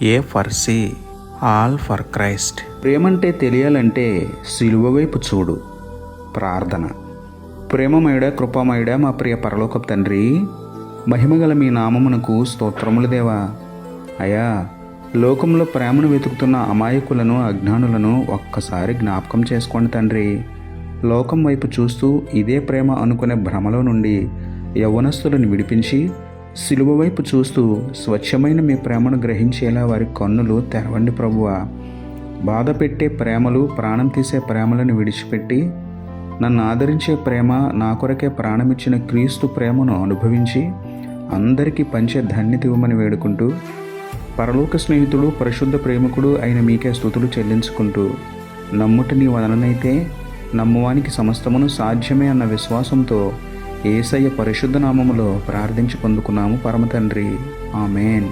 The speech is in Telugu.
A for C, all for Christ. ప్రేమంటే తెలియాలంటే సిలువ వైపు చూడు. ప్రార్థన. ప్రేమమయుడా, కృపామయుడా, మా ప్రియ పరలోకపు తండ్రి, మహిమగల మీ నామమునకు స్తోత్రములు దేవా. అయా, లోకంలో ప్రేమను వెతుకుతున్న అమాయకులను, అజ్ఞానులను ఒక్కసారి జ్ఞాపకం చేసుకోండి తండ్రి. లోకం వైపు చూస్తూ ఇదే ప్రేమ అనుకునే భ్రమలో నుండి యవ్వనస్తులను విడిపించి, సిలువ వైపు చూస్తూ స్వచ్ఛమైన మీ ప్రేమను గ్రహించేలా వారి కన్నులు తెరవండి ప్రభువా. బాధ పెట్టే ప్రేమలు, ప్రాణం తీసే ప్రేమలను విడిచిపెట్టి, నన్ను ఆదరించే ప్రేమ, నా కొరకే ప్రాణమిచ్చిన క్రీస్తు ప్రేమను అనుభవించి అందరికీ పంచే ధన్యత ఇవ్వమని వేడుకుంటూ, పరలోక స్నేహితుడు, పరిశుద్ధ ప్రేమికుడు అయిన మీకే స్తుతులు చెల్లించుకుంటూ, నమ్ముట నీ వలననైతే నమ్మువానికి సమస్తమును సాధ్యమే అన్న విశ్వాసంతో యేసయ్య పరిశుద్ధ నామములో ప్రార్థించి పొందుకున్నాము పరమ తండ్రి. ఆమేన్.